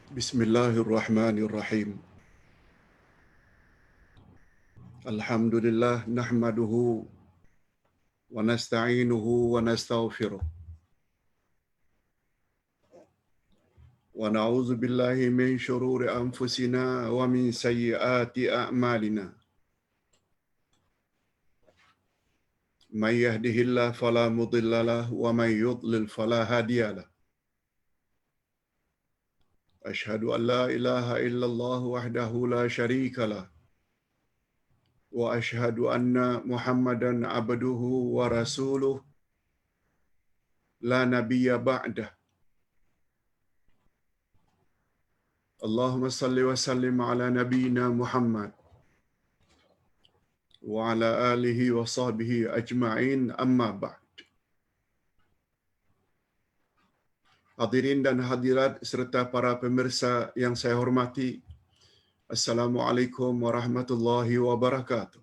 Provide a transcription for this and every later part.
Bismillahirrahmanirrahim. Alhamdulillah nahmaduhu wa nasta'inuhu wa nastaghfiruh. Wa na'udzu billahi min shururi anfusina wa min sayyiati a'malina. May yahdihillahu fala mudilla lahu wa may yudlil fala hadiya lahu. Ashhadu an la ilaha illallah wahdahu la syarika lah wa ashhadu anna Muhammadan abduhu wa rasuluh la nabiyya ba'dah. Allahumma salli wa sallim ala nabiyyina Muhammad wa ala alihi wa sahbihi ajma'in, amma ba'd. Hadirin dan hadirat serta para pemirsa yang saya hormati, Assalamualaikum warahmatullahi wabarakatuh.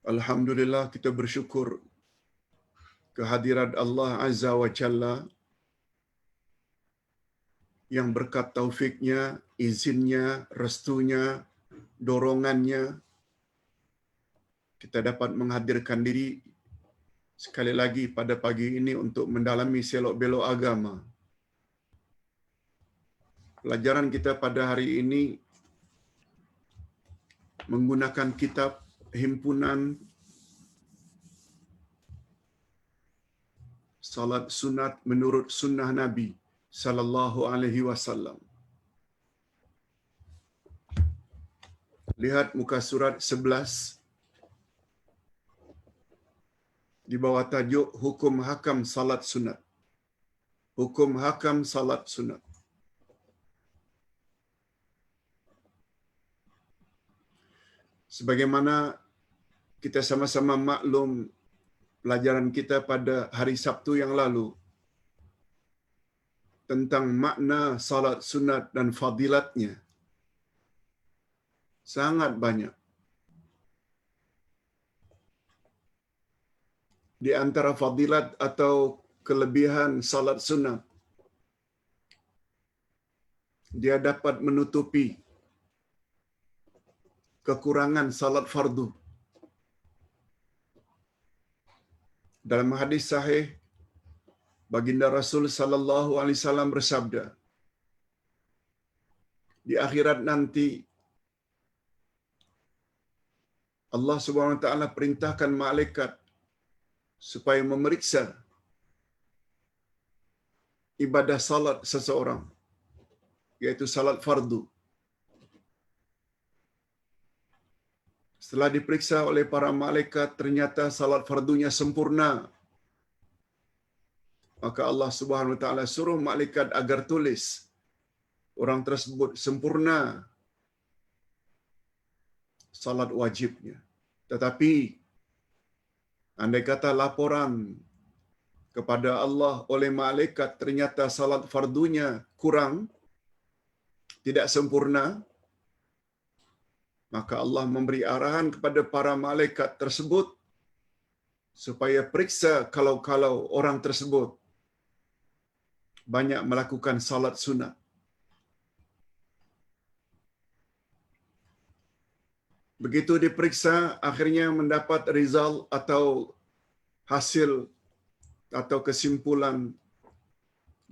Alhamdulillah, kita bersyukur kehadirat Allah Azza wa Jalla yang berkat taufiknya, izinnya, restunya, dorongannya, kita dapat menghadirkan diri sekali lagi pada pagi ini untuk mendalami selok-belok agama. Pelajaran kita pada hari ini menggunakan kitab himpunan Salat Sunat menurut Sunnah Nabi sallallahu alaihi wasallam. Lihat muka surat 11 di bawah tajuk Hukum Hakam Salat Sunat. Hukum Hakam Salat Sunat. Sebagaimana kita sama-sama maklum pelajaran kita pada hari Sabtu yang lalu tentang makna salat sunat dan fadilatnya, sangat banyak. Di antara fadilat atau kelebihan salat sunat, dia dapat menutupi kekurangan salat fardu. Dalam hadis sahih, baginda Rasul sallallahu alaihi wasallam bersabda, di akhirat nanti Allah Subhanahu wa taala perintahkan malaikat supaya memeriksa ibadah salat seseorang, yaitu salat fardu. Setelah diperiksa oleh para malaikat, ternyata salat fardunya sempurna. Maka Allah Subhanahu wa taala suruh malaikat agar tulis orang tersebut sempurna salat wajibnya. Tetapi andai kata laporan kepada Allah oleh malaikat ternyata salat fardunya kurang, tidak sempurna, maka Allah memberi arahan kepada para malaikat tersebut supaya periksa kalau orang tersebut banyak melakukan salat sunat. Begitu diperiksa, akhirnya mendapat result atau hasil atau kesimpulan.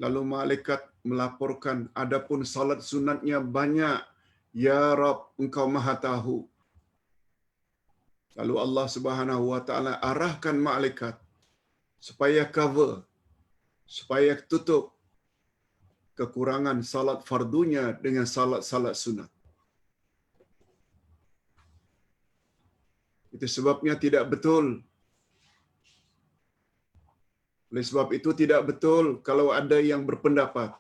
Lalu malaikat melaporkan, adapun salat sunatnya banyak, ya Rab, Engkau Maha Tahu. Lalu Allah Subhanahu wa taala arahkan malaikat supaya cover, supaya tutup kekurangan salat fardunya dengan salat-salat sunat. Itu sebabnya tidak betul. Oleh sebab itu tidak betul kalau ada yang berpendapat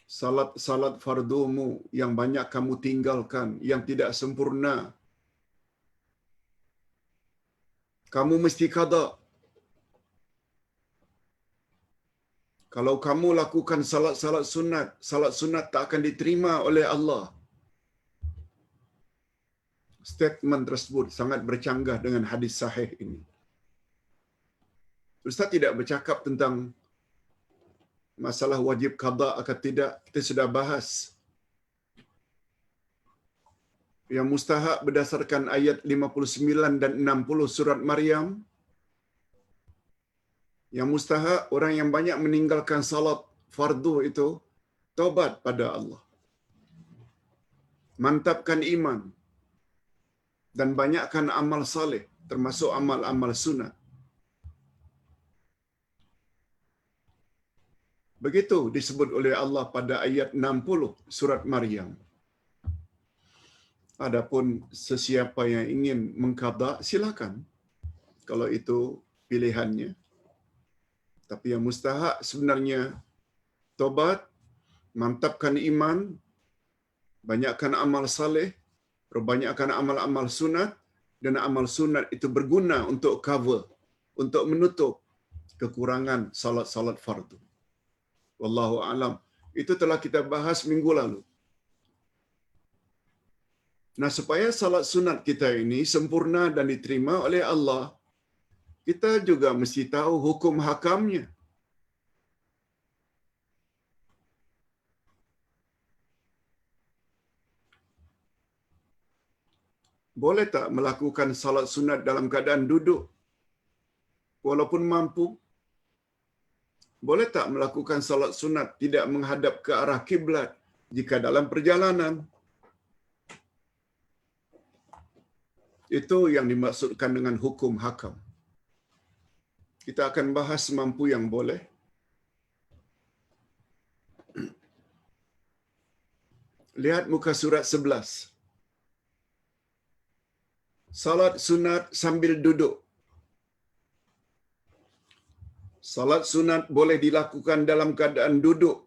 salat fardumu yang banyak kamu tinggalkan, yang tidak sempurna, kamu mesti qada. Kalau kamu lakukan salat sunat tak akan diterima oleh Allah. Statement tersebut sangat bercanggah dengan hadis sahih ini. Ustaz tidak bercakap tentang masalah wajib qada atau tidak, kita sudah bahas. Yang mustahak berdasarkan ayat 59 dan 60 surat Maryam. Yang mustahak orang yang banyak meninggalkan salat fardu itu taubat pada Allah. Mantapkan iman dan banyakkan amal saleh, termasuk amal-amal sunat. Begitu disebut oleh Allah pada ayat 60 surat Maryam. Adapun sesiapa yang ingin mengqada, silakan. Kalau itu pilihannya. Tapi yang mustahak sebenarnya taubat, mantapkan iman, banyakkan amal saleh, perbanyakkan amal-amal sunat, dan amal sunat itu berguna untuk cover, untuk menutup kekurangan salat-salat fardu. Wallahu a'lam. Itu telah kita bahas minggu lalu. Nah, supaya salat sunat kita ini sempurna dan diterima oleh Allah, kita juga mesti tahu hukum hakamnya. Boleh tak melakukan salat sunat dalam keadaan duduk walaupun mampu? Boleh tak melakukan salat sunat tidak menghadap ke arah kiblat jika dalam perjalanan? Itu yang dimaksudkan dengan hukum hakam. Kita akan bahas mampu yang boleh. Lihat muka surat 11. Salat sunat sambil duduk. Salat sunat boleh dilakukan dalam keadaan duduk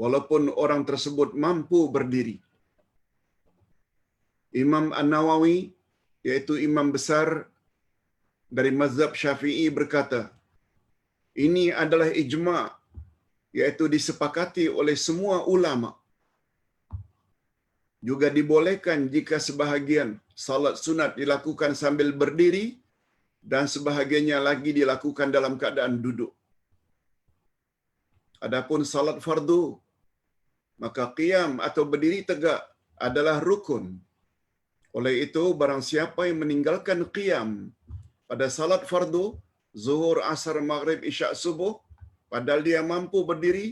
walaupun orang tersebut mampu berdiri. Imam An-Nawawi, yaitu imam besar dari mazhab Syafi'i, berkata, ini adalah ijma', yaitu disepakati oleh semua ulama. Juga dibolehkan jika sebahagian salat sunat dilakukan sambil berdiri dan sebahagiannya lagi dilakukan dalam keadaan duduk. Adapun salat fardu, maka qiyam atau berdiri tegak adalah rukun. Oleh itu, barang siapa yang meninggalkan qiyam pada salat fardu, zuhur, asar, maghrib, isyak, subuh, padahal dia mampu berdiri,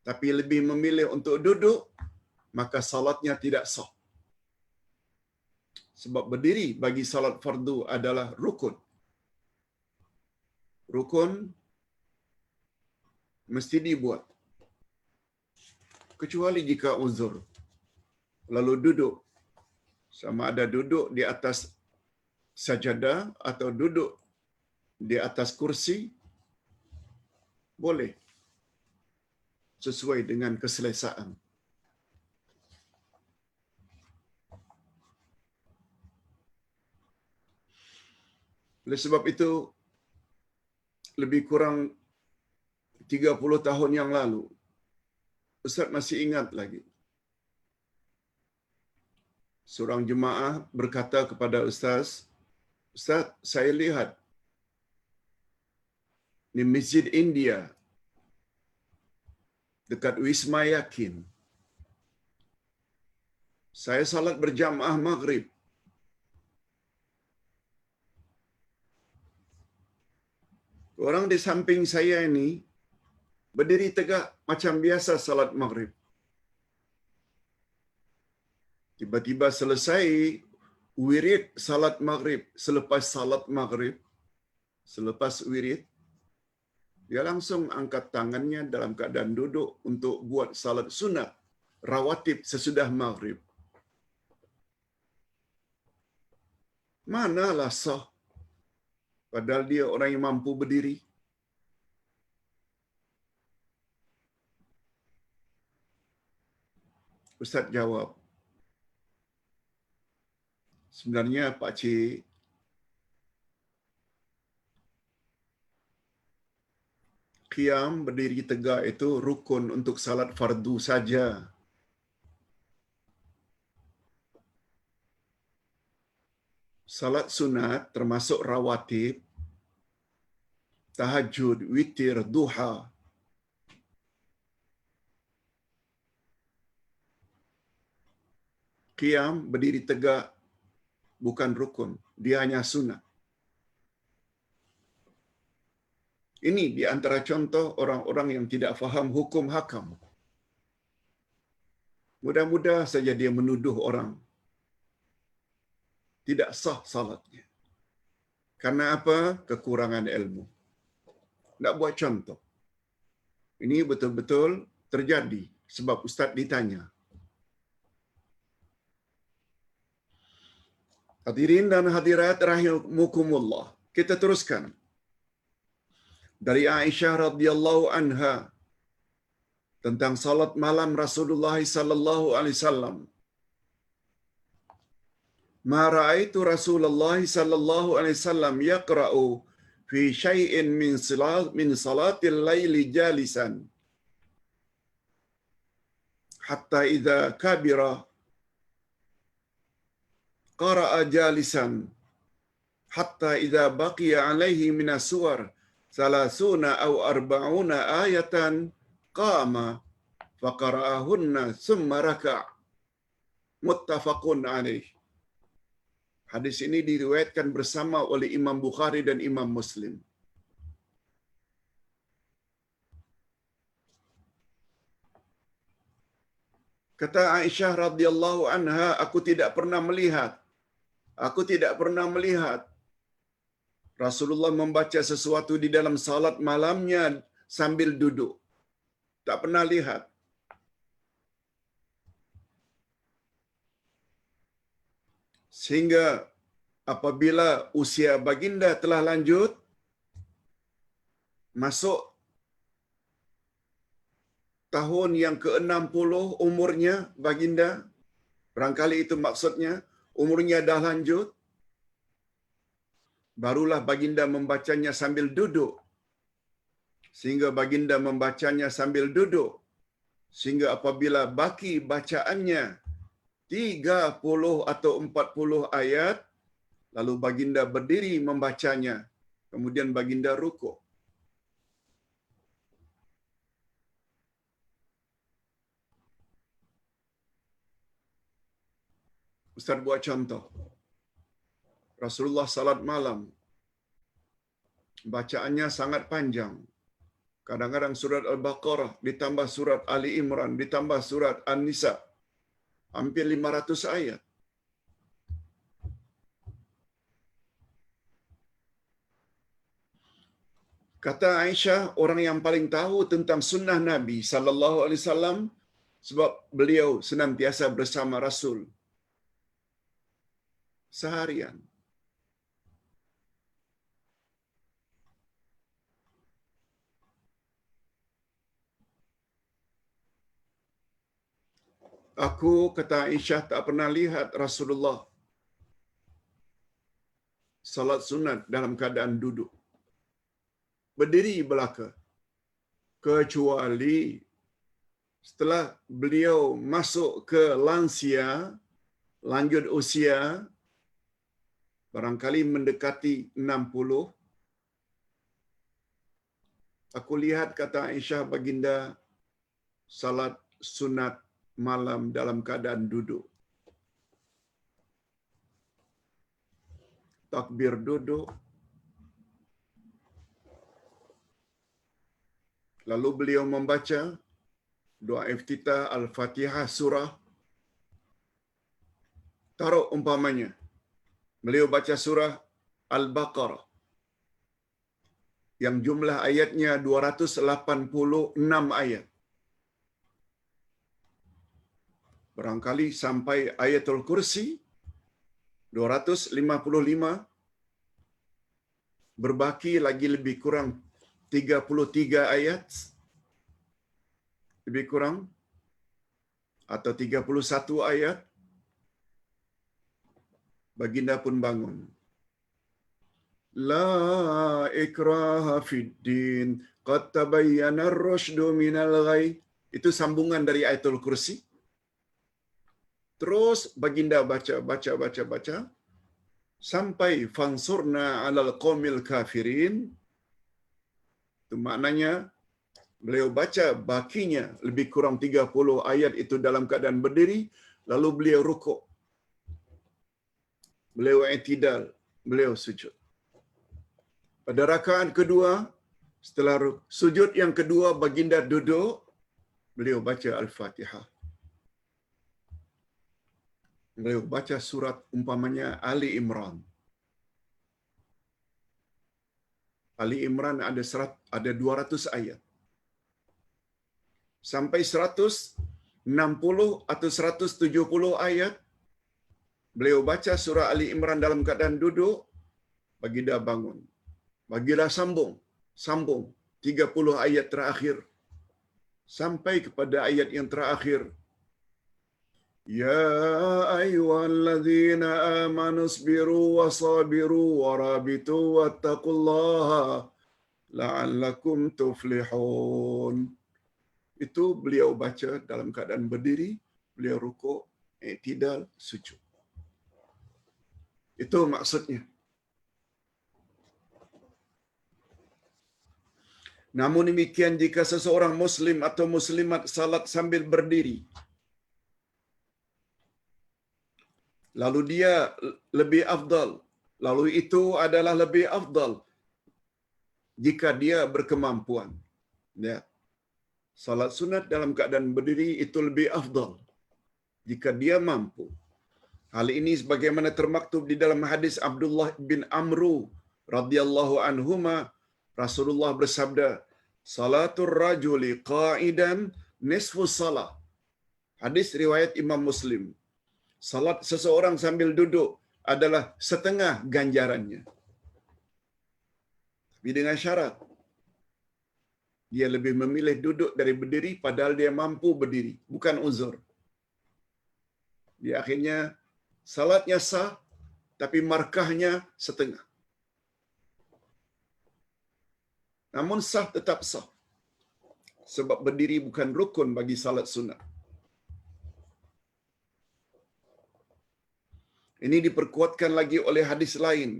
tapi lebih memilih untuk duduk, maka salatnya tidak sah. Sebab berdiri bagi salat fardu adalah rukun. Rukun mesti dibuat. Kecuali jika uzur. Lalu duduk. Sama ada duduk di atas sajadah atau duduk di atas kursi, boleh. Sesuai dengan keselesaan. Oleh sebab itu, lebih kurang 30 tahun yang lalu, Ustaz masih ingat lagi, seorang jemaah berkata kepada Ustaz, Ustaz, saya lihat di Masjid India, dekat Wisma Yakin, saya salat berjamaah maghrib. Orang di samping saya ini berdiri tegak macam biasa salat maghrib. Tiba-tiba selesai wirid salat maghrib, selepas salat maghrib, selepas wirid, dia langsung angkat tangannya dalam keadaan duduk untuk buat salat sunat rawatib sesudah maghrib. Manalah sah? Padahal dia orang yang mampu berdiri. Ustaz jawab, sebenarnya Pak Cik, qiyam berdiri tegak itu rukun untuk salat fardu saja. Salat sunat termasuk rawatib, tahajud, witir, duha, Qiyam, berdiri tegak, bukan rukun. Dia hanya sunat. Ini di antara contoh orang-orang yang tidak faham hukum hakam. Mudah-mudah saja dia menuduh orang tidak sah salatnya. Karena apa? Kekurangan ilmu. Nak buat contoh. Ini betul-betul terjadi sebab ustaz ditanya. Hadirin dan hadirat rahimakumullah. Kita teruskan. Dari Aisyah radhiyallahu anha tentang salat malam Rasulullah sallallahu alaihi wasallam. Ma ra'aitu Rasulullah sallallahu alaihi wasallam yaqra'u fi syai'in min salatil laili jalisan hatta idza kabira qara'a jalisan hatta idza baqiya alaihi min as-suwar 30 aw 40 ayatan qama faqara'ahunna thumma raka'. Muttafaqun alaih. Hadis ini diriwayatkan bersama oleh Imam Bukhari dan Imam Muslim. Kata Aisyah radhiyallahu anha, aku tidak pernah melihat Rasulullah membaca sesuatu di dalam salat malamnya sambil duduk. Tak pernah lihat. Sehingga apabila usia baginda telah lanjut, masuk tahun yang ke-60 umurnya baginda, barangkali itu maksudnya, umurnya dah lanjut, barulah baginda membacanya sambil duduk. Sehingga baginda membacanya sambil duduk. Sehingga apabila baki bacaannya 30 atau 40 ayat, lalu baginda berdiri membacanya. Kemudian baginda rukuk. Ustaz buat contoh. Rasulullah salat malam, bacaannya sangat panjang. Kadang-kadang surat Al-Baqarah, ditambah surat Ali Imran, ditambah surat An-Nisa. Hampir 500 ayat. Kata Aisyah, orang yang paling tahu tentang sunnah Nabi sallallahu alaihi wasallam sebab beliau senantiasa bersama Rasul seharian. Aku, kata Aisyah, tak pernah lihat Rasulullah salat sunat dalam keadaan duduk, berdiri belaka, kecuali setelah beliau masuk ke lansia, lanjut usia, barangkali mendekati 60, aku lihat, kata Aisyah, baginda salat sunat malam dalam keadaan duduk. Takbir duduk. Lalu beliau membaca doa iftitah Al-Fatihah surah. Taruh umpamanya, beliau baca surah Al-Baqarah yang jumlah ayatnya 286 ayat. Barangkali sampai ayatul kursi 255, berbaki lagi lebih kurang 33 ayat, lebih kurang, atau 31 ayat, baginda pun bangun. La ikraha fid din, qad tabayyana ar-rusydu minal ghayy. Itu sambungan dari ayatul kursi. Terus baginda baca sampai fansurna 'alal qaumil kafirin. Itu maknanya beliau baca bakinya lebih kurang 30 ayat itu dalam keadaan berdiri, lalu beliau rukuk beliau i'tidal, beliau sujud. Pada rakaat kedua, setelah sujud yang kedua baginda duduk, beliau baca Al-Fatihah. Beliau baca surat umpamanya Ali Imran. Ali Imran ada 200 ayat. Sampai 160 atau 170 ayat, beliau baca surah Ali Imran dalam keadaan duduk, baginda bangun. Baginda sambung 30 ayat terakhir sampai kepada ayat yang terakhir. Ya ayyuhalladzina amanu sabiru wa sabiru wa rabitu wattaqullaha la'allakum tuflihun. Itu beliau baca dalam keadaan berdiri, beliau rukuk, i'tidal, sujud. Itu maksudnya. Namun demikian, jika seseorang muslim atau muslimat salat sambil berdiri, lalu dia lebih afdal, lalu itu adalah lebih afdal jika dia berkemampuan. Ya. Salat sunat dalam keadaan berdiri itu lebih afdal jika dia mampu. Hal ini sebagaimana termaktub di dalam hadis Abdullah bin Amru radhiyallahu anhuma, Rasulullah bersabda, "Salatul rajuli qa'idan nisfu salah." Hadis riwayat Imam Muslim. Salat seseorang sambil duduk adalah setengah ganjarannya. Tapi dengan syarat dia lebih memilih duduk dari berdiri padahal dia mampu berdiri, bukan uzur. Dia akhirnya salatnya sah tapi markahnya setengah. Namun sah tetap sah. Sebab berdiri bukan rukun bagi salat sunat. Ini diperkuatkan lagi oleh hadis lain.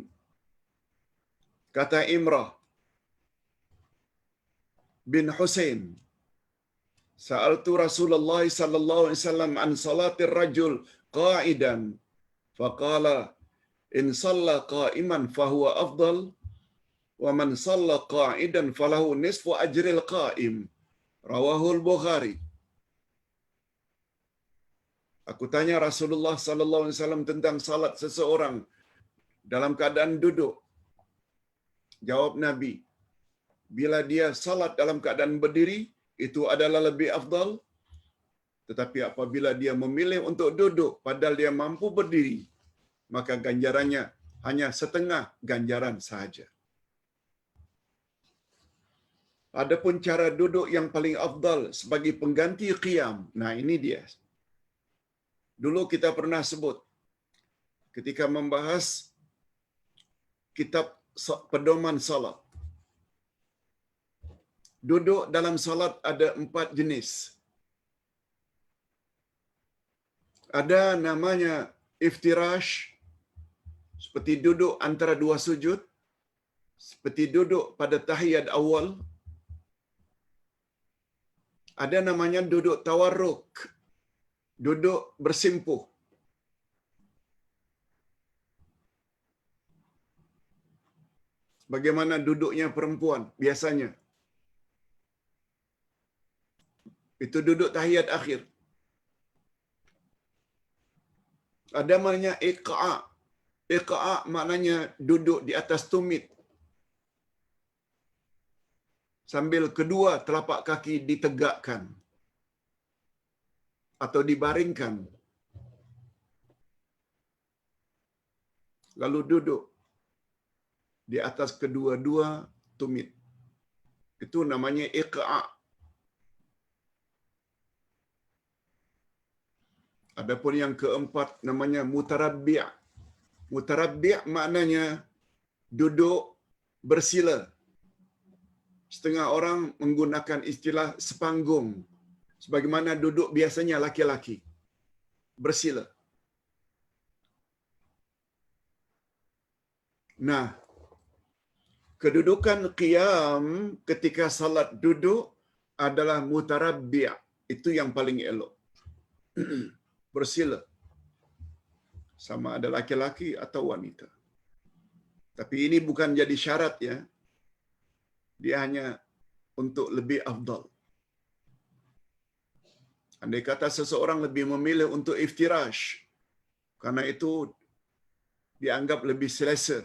Kata Imrah bin Husain, "Sa'altu Rasulullah sallallahu alaihi wasallam an salatir rajul qa'idan, faqala in shalla qa'iman fahuwa afdal wa man shalla qa'idan falahu nisfu ajril qa'im." Rawahul Bukhari. Aku tanya Rasulullah sallallahu alaihi wasallam tentang salat seseorang dalam keadaan duduk. Jawab Nabi, bila dia salat dalam keadaan berdiri, itu adalah lebih afdal. Tetapi apabila dia memilih untuk duduk padahal dia mampu berdiri, maka ganjarannya hanya setengah ganjaran sahaja. Adapun cara duduk yang paling afdal sebagai pengganti qiyam. Nah, ini dia. Dulu kita pernah sebut ketika membahas kitab pedoman salat. Duduk dalam salat ada 4 jenis. Ada namanya iftirash, seperti duduk antara dua sujud, seperti duduk pada tahiyat awal. Ada namanya duduk tawarruk, duduk bersimpuh. Bagaimana duduknya perempuan biasanya. Itu duduk tahiyat akhir. Ada namanya iqa'. Iqa' maknanya duduk di atas tumit sambil kedua telapak kaki ditegakkan atau dibaringkan. Lalu duduk di atas kedua-dua tumit. Itu namanya iqa'. Adapun yang keempat namanya mutarabbi'. Mutarabbi' maknanya duduk bersila. Setengah orang menggunakan istilah sepanggung, sebagaimana duduk biasanya laki-laki, bersila. Nah, kedudukan qiyam ketika salat duduk adalah mutarabbi'. Itu yang paling elok. Bersila. sama ada laki-laki atau wanita. Tapi ini bukan jadi syarat ya. Dia hanya untuk lebih afdal. Andai kata seseorang lebih memilih untuk iftirash, karena itu dianggap lebih selesa,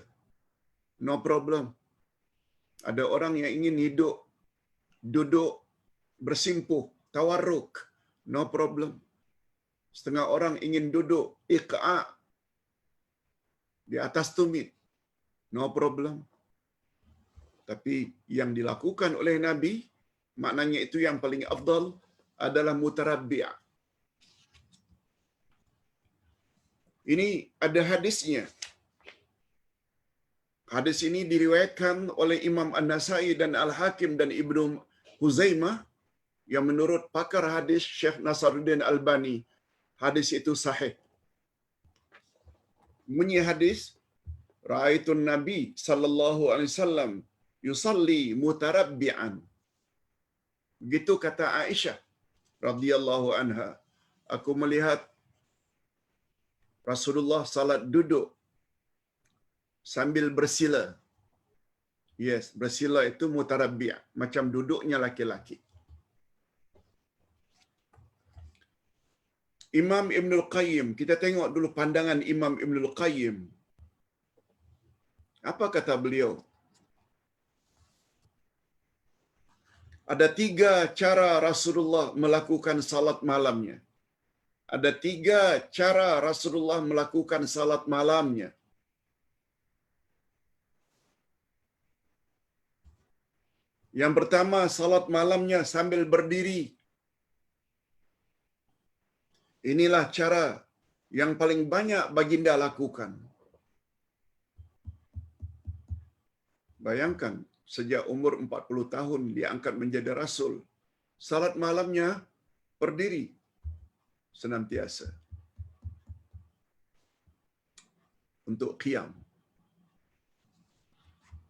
no problem. Ada orang yang ingin hidup, duduk, bersimpuh, tawarruk, no problem. Setengah orang ingin duduk, iqa' di atas tumit, no problem. Tapi yang dilakukan oleh Nabi, maknanya itu yang paling afdal adalah mutarabbi'. Ini ada hadisnya. Hadis ini diriwayatkan oleh Imam An-Nasai dan Al-Hakim dan Ibnu Huzaimah, yang menurut pakar hadis Syekh Nasruddin Albani, hadis itu sahih. Bunyi hadis, Ra'aitun Nabi sallallahu alaihi wasallam yusalli mutarabbi'an. Begitu kata Aisyah radhiyallahu anha, aku melihat Rasulullah salat duduk sambil bersila. Yes, bersila itu mutarabbi', macam duduknya laki-laki. Imam Ibnul Qayyim, kita tengok dulu pandangan Imam Ibnul Qayyim. Apa kata beliau? Ada 3 cara Rasulullah melakukan salat malamnya. Ada 3 cara Rasulullah melakukan salat malamnya. Yang pertama, salat malamnya sambil berdiri. Inilah cara yang paling banyak baginda lakukan. Bayangkan, sejak umur 40 tahun diangkat menjadi Rasul. Salat malamnya berdiri senantiasa untuk qiyam.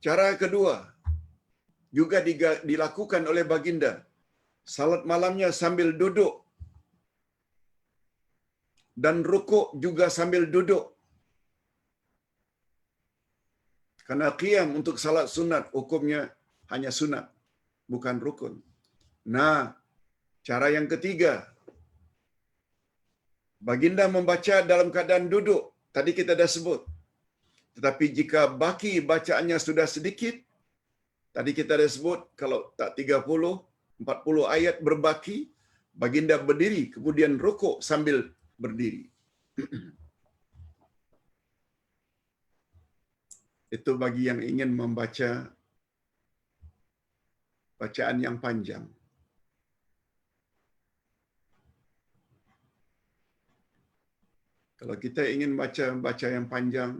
Cara kedua juga dilakukan oleh baginda. Salat malamnya sambil duduk dan rukuk juga sambil duduk. Karena qiyam untuk salat sunat hukumnya hanya sunat, bukan rukun. Nah, cara yang ketiga, baginda membaca dalam keadaan duduk. Tadi kita dah sebut. Tetapi jika baki bacaannya sudah sedikit, tadi kita dah sebut, kalau tak 30, 40 ayat berbaki, baginda berdiri, kemudian rukuk sambil berdiri. Itu bagi yang ingin membaca bacaan yang panjang. Kalau kita ingin baca yang panjang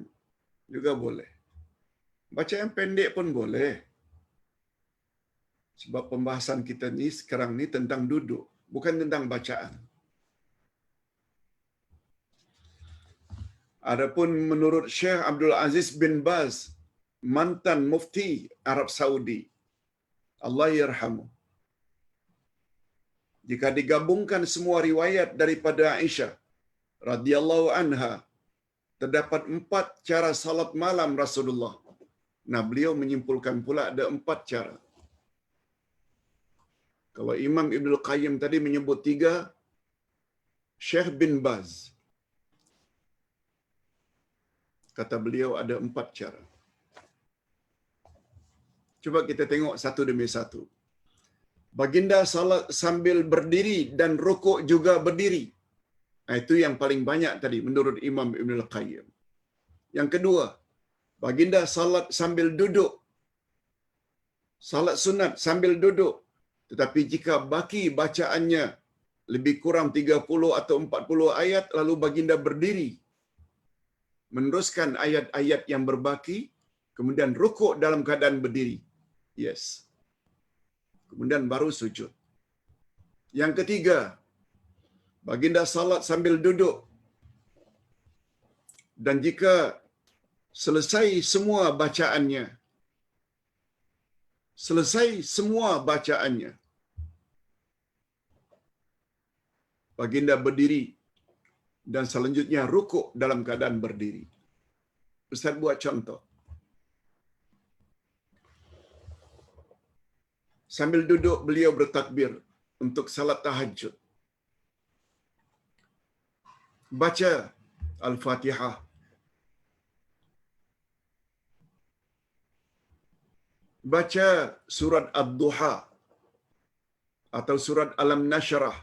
juga boleh. Baca yang pendek pun boleh. Sebab pembahasan kita ni sekarang ni tentang duduk, bukan tentang bacaan. Adapun menurut Syekh Abdul Aziz bin Baz, mantan mufti Arab Saudi, Allah yarhamu, jika digabungkan semua riwayat daripada Aisyah radhiyallahu anha, terdapat 4 cara salat malam Rasulullah. Nah, beliau menyimpulkan pula ada 4 cara. Kalau Imam Ibnul Qayyim tadi menyebut 3, Syekh bin Baz kata beliau ada 4 cara. Cuba kita tengok satu demi satu. Baginda salat sambil berdiri dan rukuk juga berdiri. Nah, itu yang paling banyak tadi menurut Imam Ibnul Qayyim. Yang kedua, baginda salat sambil duduk. Salat sunat sambil duduk. Tetapi jika baki bacaannya lebih kurang 30 atau 40 ayat, lalu baginda berdiri, meneruskan ayat-ayat yang berbaki, kemudian rukuk dalam keadaan berdiri. Yes. Kemudian baru sujud. Yang ketiga, baginda salat sambil duduk. Dan jika selesai semua bacaannya, baginda berdiri dan selanjutnya rukuk dalam keadaan berdiri. Ustaz buat contoh. Sambil duduk beliau bertakbir untuk salat tahajud. Baca Al-Fatihah. Baca surat Ad-Duha atau surat Alam Nashrah.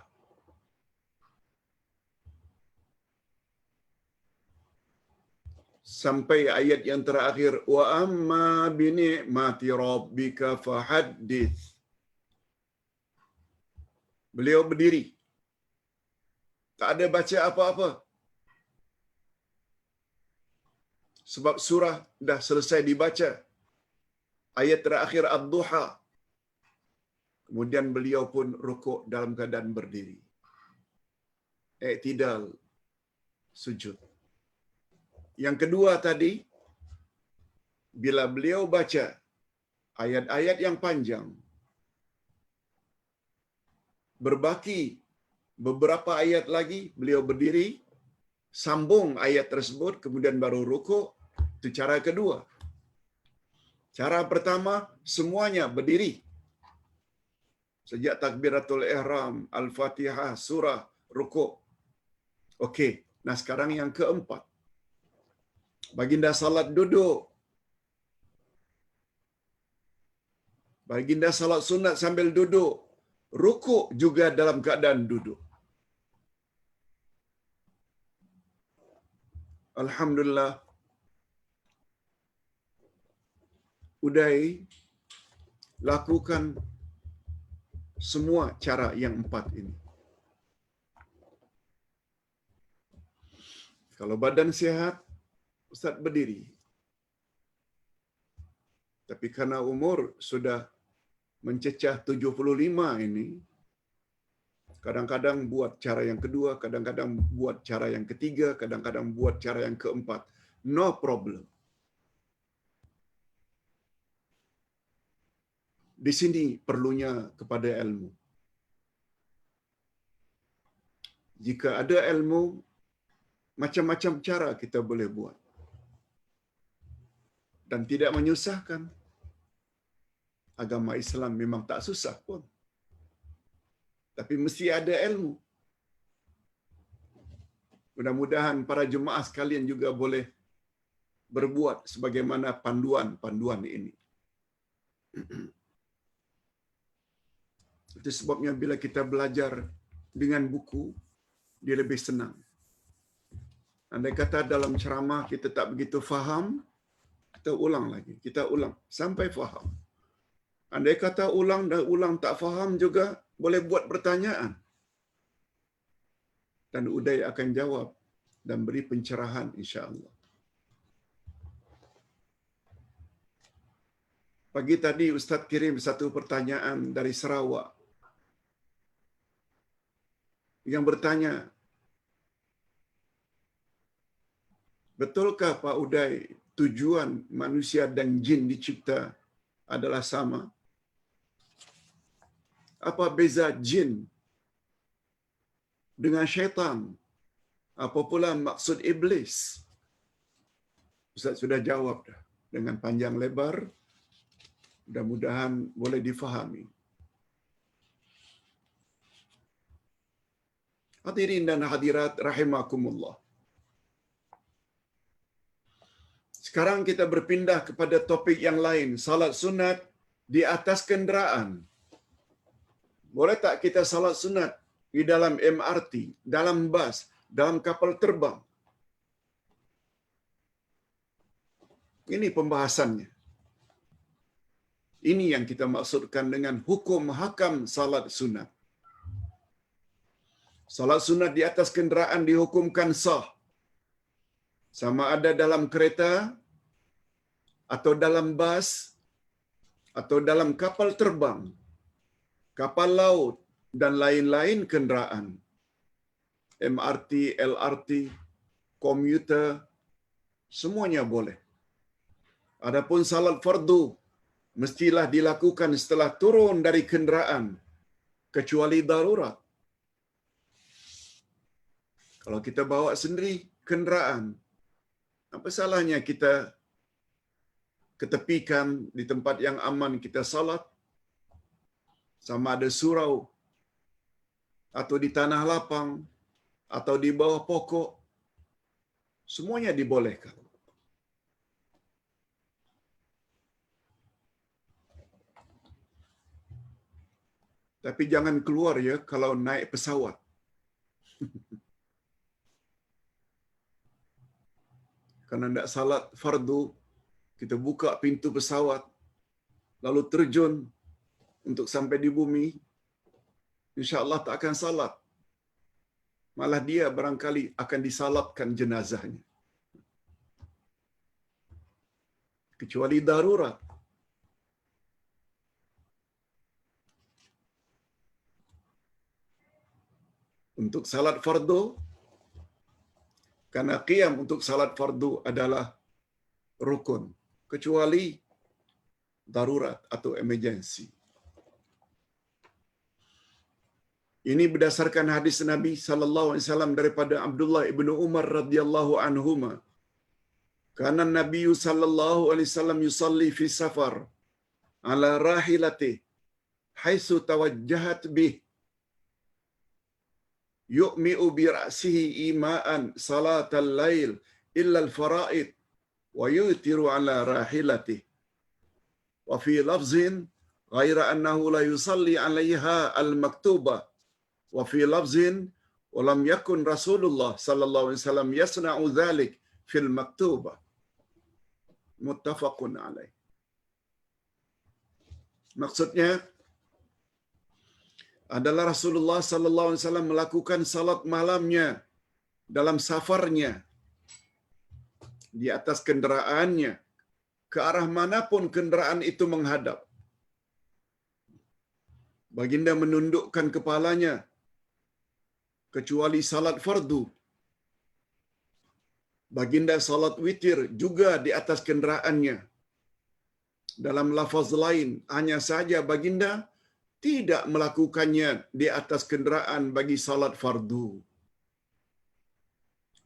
Sampai ayat yang terakhir, wa amma bi ni'mati rabbika fahaddits. Beliau berdiri. Tak ada baca apa-apa. Sebab surah dah selesai dibaca. Ayat terakhir Ad-Duha. Kemudian beliau pun rukuk dalam keadaan berdiri. I'tidal, sujud. Yang kedua tadi, bila beliau baca ayat-ayat yang panjang, berbaki beberapa ayat lagi, beliau berdiri, sambung ayat tersebut, kemudian baru rukuk. Itu cara kedua. Cara pertama, semuanya berdiri. Sejak takbiratul ihram, Al-Fatihah, surah, rukuk. Okey. Nah, sekarang yang keempat. Baginda salat duduk. Baginda salat sunat sambil duduk. Rukuk juga dalam keadaan duduk. Alhamdulillah. Uday lakukan semua cara yang empat ini. Kalau badan sihat, Ustaz berdiri. Tapi karena umur sudah mencecah 75 ini, kadang-kadang buat cara yang kedua, kadang-kadang buat cara yang ketiga, kadang-kadang buat cara yang keempat. No problem. Di sini perlunya kepada ilmu. Jika ada ilmu, macam-macam cara kita boleh buat. Dan tidak menyusahkan. Agama Islam memang tak susah pun. Tapi mesti ada ilmu. Mudah-mudahan para jemaah sekalian juga boleh berbuat sebagaimana panduan-panduan ini. Itu sebabnya bila kita belajar dengan buku, dia lebih senang. Andai kata dalam ceramah kita tak begitu faham, kita ulang lagi. Kita ulang sampai faham. Andai kata ulang dan ulang tak faham juga, boleh buat pertanyaan. Dan Uday akan jawab dan beri pencerahan insya-Allah. Pagi tadi Ustaz kirim satu pertanyaan dari Sarawak. Yang bertanya, betulkah Pak Uday tujuan manusia dan jin dicipta adalah sama? Apa beza jin dengan syaitan? Apa pula maksud iblis? Ustaz sudah jawab dah dengan panjang lebar. Mudah-mudahan boleh difahami. Hadirin dan hadirat rahimakumullah. Sekarang kita berpindah kepada topik yang lain, salat sunat di atas kenderaan. Boleh tak kita salat sunat di dalam MRT, dalam bas, dalam kapal terbang? Ini pembahasannya. Ini yang kita maksudkan dengan hukum hakam salat sunat. Salat sunat di atas kenderaan dihukumkan sah. Sama ada dalam kereta, atau dalam bas, atau dalam kapal terbang, kapal laut, dan lain-lain kenderaan. MRT, LRT, komuter, semuanya boleh. Adapun salat fardu, mestilah dilakukan setelah turun dari kenderaan, kecuali darurat. Kalau kita bawa sendiri kenderaan, apa salahnya kita ketepikan di tempat yang aman kita salat, sama ada surau atau di tanah lapang atau di bawah pokok, semuanya dibolehkan. Tapi jangan keluar ya kalau naik pesawat. Karena tidak salat fardu, kita buka pintu pesawat, lalu terjun untuk sampai di bumi, insya-Allah tak akan salat. Malah dia barangkali akan disalatkan jenazahnya. Kecuali darurat. Untuk salat fardu, karena qiyam untuk salat fardu adalah rukun, kecuali darurat atau emergency. Ini berdasarkan hadis Nabi sallallahu alaihi wasallam daripada Abdullah ibnu Umar radhiyallahu anhuma. Kana Nabi sallallahu alaihi wasallam yusalli fi safar ala rahilatihi haitsu tawajjahat bih yu'mi'u bi ra'sihi ima'an salatal lail illa al-fara'id wa yutiru ala rahilatihi wa fi lafzin ghaira annahu la yusalli 'alaiha al-maktubah wa fi lafzin wa lam yakun Rasulullah sallallahu alaihi wasallam yasna'u dzalik fil maktubah muttafaqun alaih. Maksudnya adalah Rasulullah sallallahu alaihi wasallam melakukan salat malamnya dalam safarnya di atas kenderaannya ke arah manapun kenderaan itu menghadap. Baginda menundukkan kepalanya kecuali salat fardu. Baginda salat witir juga di atas kenderaannya. Dalam lafaz lain, hanya saja baginda tidak melakukannya di atas kenderaan bagi salat fardu.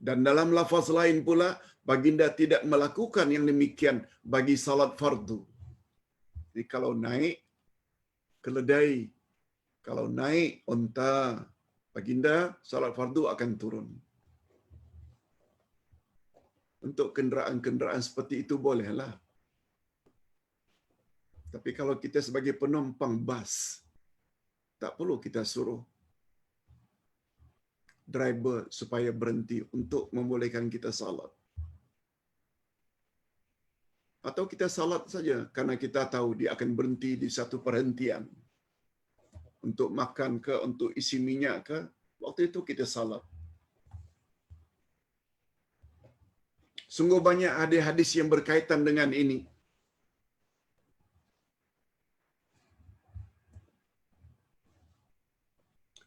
Dan dalam lafaz lain pula, baginda tidak melakukan yang demikian bagi salat fardu. Jadi kalau naik keledai, kalau naik unta, baginda salat fardu akan turun. Untuk kenderaan-kenderaan seperti itu bolehlah. Tapi kalau kita sebagai penumpang bas, tak perlu kita suruh driver supaya berhenti untuk membolehkan kita salat. Atau kita salat saja karena kita tahu dia akan berhenti di satu perhentian untuk makan ke, untuk isi minyak ke, waktu itu kita salat. Sungguh banyak hadis-hadis yang berkaitan dengan ini.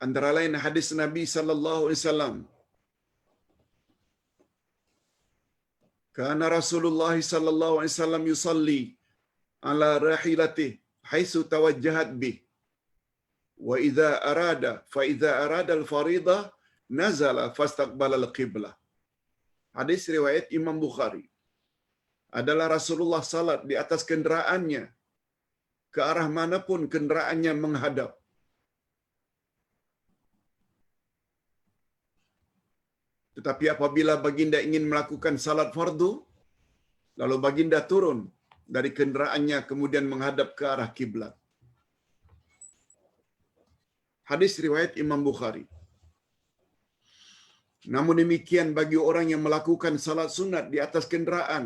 Antara lain hadis Nabi sallallahu alaihi wasallam. Kana Rasulullah sallallahu alaihi wasallam yusalli ala rahilatihi haitsu tawajjahat bih. Wa idza arada al-fariḍah nazala fastaqbala al-qiblah. Hadis riwayat Imam Bukhari. Adalah Rasulullah salat di atas kenderaannya ke arah manapun kenderaannya menghadap. Tetapi apabila baginda ingin melakukan salat fardu, lalu baginda turun dari kenderaannya kemudian menghadap ke arah kiblat. Hadis riwayat Imam Bukhari. Namun demikian bagi orang yang melakukan salat sunat di atas kenderaan,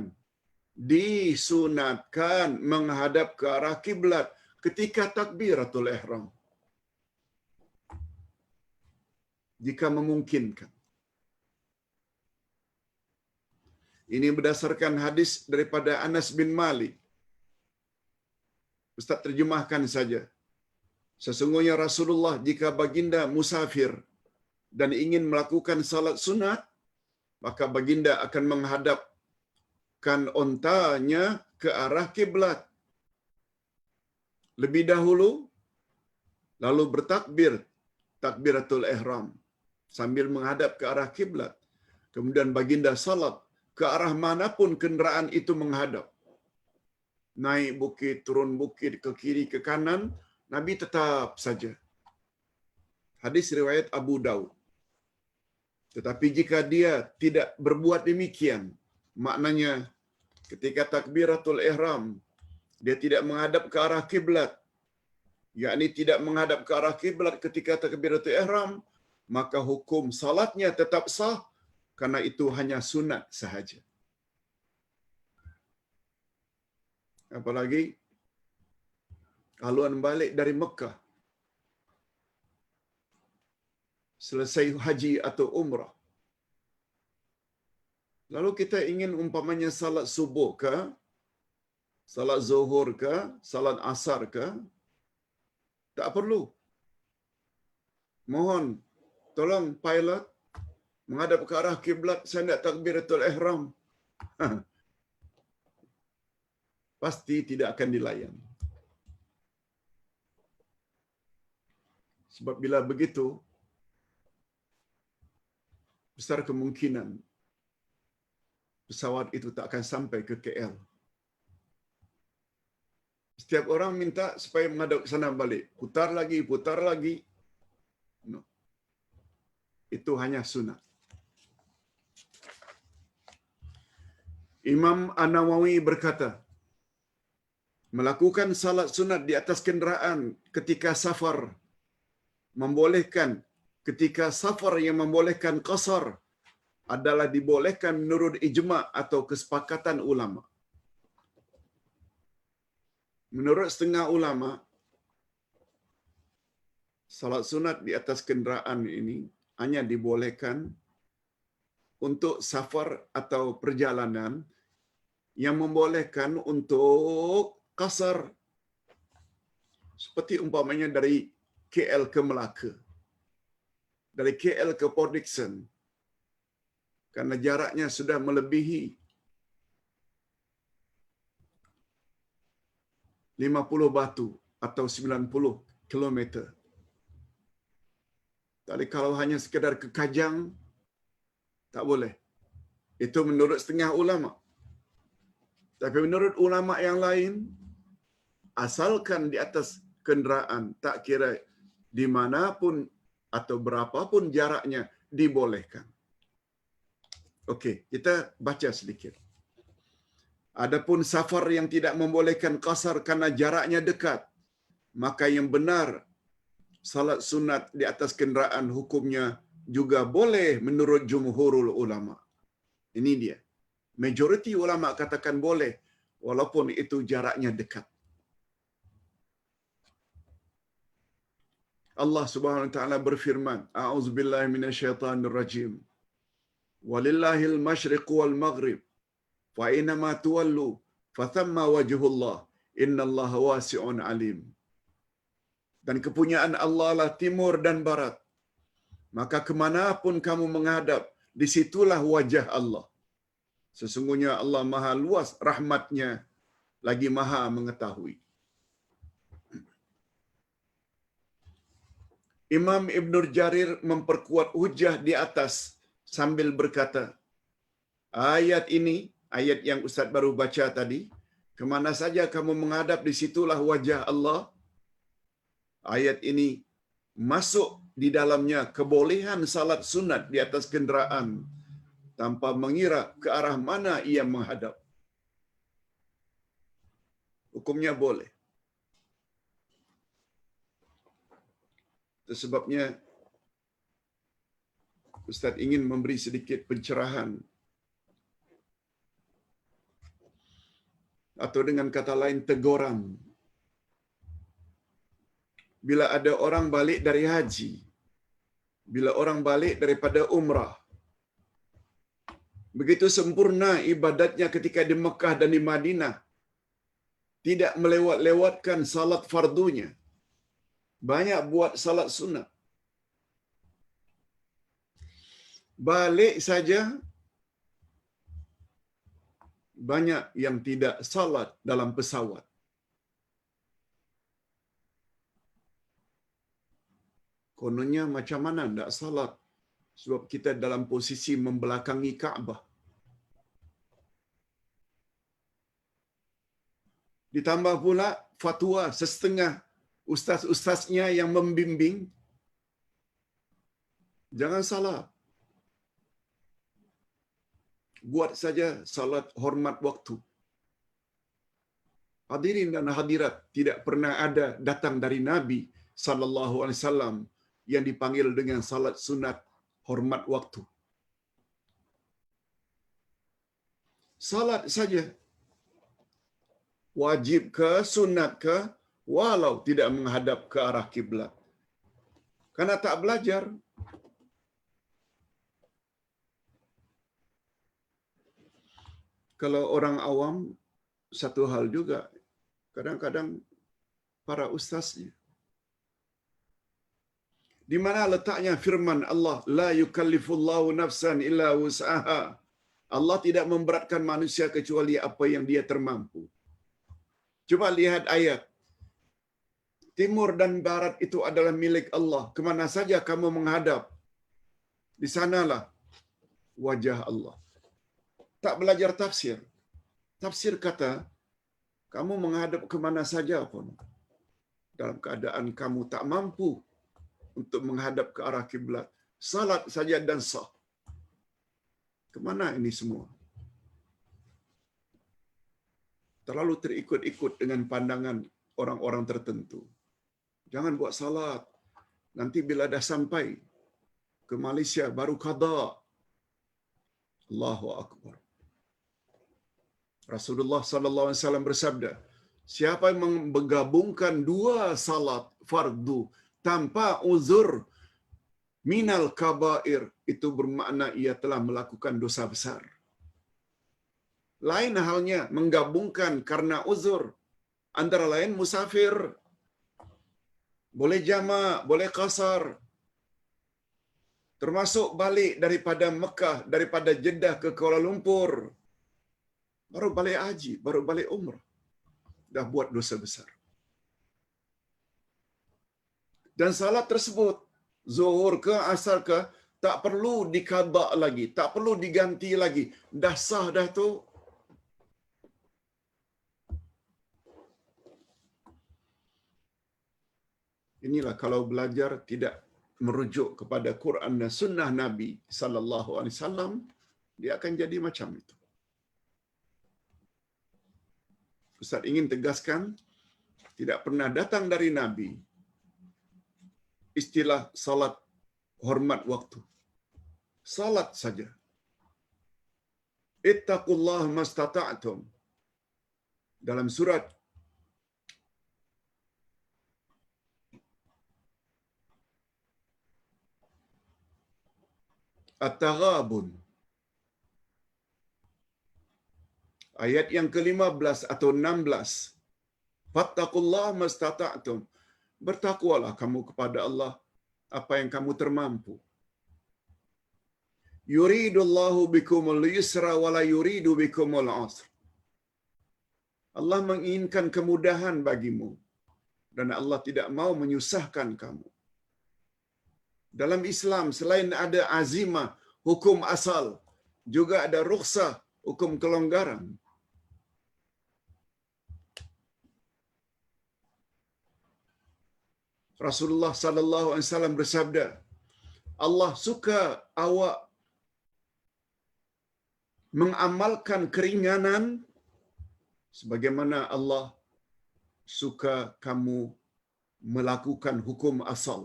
disunatkan menghadap ke arah kiblat ketika takbiratul ihram. Jika memungkinkan. Ini berdasarkan hadis daripada Anas bin Malik. Ustaz terjemahkan saja. Sesungguhnya Rasulullah jika baginda musafir dan ingin melakukan salat sunat, maka baginda akan menghadapkan ontanya ke arah kiblat lebih dahulu, lalu bertakbir, takbiratul ihram. sambil menghadap ke arah kiblat. Kemudian baginda salat ke arah manapun kenderaan itu menghadap. Naik bukit, turun bukit, ke kiri, ke kanan, Nabi tetap saja. Hadis riwayat Abu Daud. Tetapi jika dia tidak berbuat demikian, maknanya ketika takbiratul ihram, dia tidak menghadap ke arah kiblat, yakni tidak menghadap ke arah kiblat ketika takbiratul ihram, maka hukum salatnya tetap sah karena itu hanya sunat sahaja. Apalagi haluan balik dari Mekah, selesai haji atau umrah. Lalu kita ingin umpamanya salat subuh ke, salat zuhur ke, salat asar ke, tak perlu. Mohon, tolong pilot menghadap ke arah kiblat, saya nak takbiratul ihram. Pasti tidak akan dilayan. Sebab bila begitu, besar kemungkinan pesawat itu tak akan sampai ke KL. Setiap orang minta supaya menghadap ke sana balik. Putar lagi. No. Itu hanya sunat. Imam An-Nawawi berkata, melakukan salat sunat di atas kenderaan ketika safar membolehkan, ketika safar yang membolehkan qasar adalah dibolehkan menurut ijma' atau kesepakatan ulama. Menurut setengah ulama, salat sunat di atas kenderaan ini hanya dibolehkan untuk safar atau perjalanan yang membolehkan untuk qasar. Seperti umpamanya dari KL ke Melaka, dari KL ke Port Dickson, karena jaraknya sudah melebihi 50 batu atau 90 kilometer. Tapi kalau hanya sekadar ke Kajang, tak boleh. Itu menurut setengah ulama. Tapi menurut ulama yang lain, asalkan di atas kenderaan, tak kira di manapun atau berapapun jaraknya, dibolehkan. Okey, kita baca sedikit. Adapun safar yang tidak membolehkan qasar karena jaraknya dekat, maka yang benar salat sunat di atas kenderaan hukumnya juga boleh menurut jumhurul ulama. Ini dia. Majoriti ulama katakan boleh walaupun itu jaraknya dekat. Allah Subhanahu wa taala berfirman, A'udzubillahi minasyaitonir rajim. Walillahil masyriq wal maghrib. Fa inma tuwallu fathamma wajhullah. Innallaha wasi'un alim. Dan kepunyaan Allah lah timur dan barat. Maka kemanapun kamu menghadap, di situlah wajah Allah. Sesungguhnya Allah maha luas rahmatnya, lagi maha mengetahui. Imam Ibn Jarir memperkuat hujah di atas sambil berkata, ayat ini, ayat yang Ustaz baru baca tadi, kemana saja kamu menghadap, di situlah wajah Allah. Ayat ini masuk di dalamnya kebolehan salat sunat di atas kenderaan tanpa mengira ke arah mana ia menghadap. Hukumnya boleh. Itu sebabnya Ustaz ingin memberi sedikit pencerahan, atau dengan kata lain teguran. Bila ada orang balik dari haji, bila orang balik daripada umrah, begitu sempurna ibadatnya ketika di Mekah dan di Madinah, tidak melewat-lewatkan salat fardunya, banyak buat salat sunat. Balik saja banyak yang tidak salat dalam pesawat. Kononnya macam mana tidak salat Sebab kita dalam posisi membelakangi Kaabah. Ditambah pula fatwa setengah ustaz-ustaznya yang membimbing, jangan salah. Buat saja salat hormat waktu. Hadirin dan hadirat, tidak pernah ada datang dari Nabi sallallahu alaihi wasallam yang dipanggil dengan salat sunat hormat waktu. Salat saja, wajib ke sunat ke, walau tidak menghadap ke arah kiblat. Karena tak belajar. Kalau orang awam, satu hal juga. Kadang-kadang para ustaznya. Di mana letaknya firman Allah, la yukallifullahu nafsan illa wus'aha. Allah tidak memberatkan manusia kecuali apa yang dia termampu. Coba lihat ayat. Timur dan barat itu adalah milik Allah. Kemana saja kamu menghadap, di sanalah wajah Allah. Tak belajar tafsir. Tafsir kata, kamu menghadap kemana saja pun, dalam keadaan kamu tak mampu untuk menghadap ke arah kiblat, salat saja dan sah. Kemana ini semua? Terlalu terikut-ikut dengan pandangan orang-orang tertentu. Jangan buat salat. Nanti bila dah sampai ke Malaysia baru qada. Allahu akbar. Rasulullah sallallahu alaihi wasallam bersabda, siapa yang menggabungkan dua salat fardu tanpa uzur minal kabair, itu bermakna ia telah melakukan dosa besar. Lain halnya menggabungkan karena uzur, antara lain musafir, boleh jamak, boleh qasar, termasuk balik daripada Mekah, daripada Jeddah ke Kuala Lumpur, baru balik haji, baru balik umrah, dah buat dosa besar. Dan salat tersebut, zuhur ke asar ke, tak perlu dikada lagi, tak perlu diganti lagi, dah sah dah tu. Inilah kalau belajar tidak merujuk kepada Quran dan sunnah Nabi sallallahu alaihi wasallam, dia akan jadi macam itu. Ustaz ingin tegaskan, tidak pernah datang dari Nabi istilah salat hormat waktu. Salat saja. Ittaqullaha mastata'tum. Dalam surat At-Taghabun, ayat yang ke-15 atau 16. Fattaqullaha mastata'tum. Bertakwalah kamu kepada Allah apa yang kamu termampu. Yuridullahu bikumul yusra wa la yuridu bikumul usra. Allah menginginkan kemudahan bagimu dan Allah tidak mau menyusahkan kamu. Dalam Islam selain ada azimah, hukum asal, juga ada rukhsah, hukum kelonggaran. Rasulullah sallallahu alaihi wasallam bersabda, Allah suka awak mengamalkan keringanan sebagaimana Allah suka kamu melakukan hukum asal.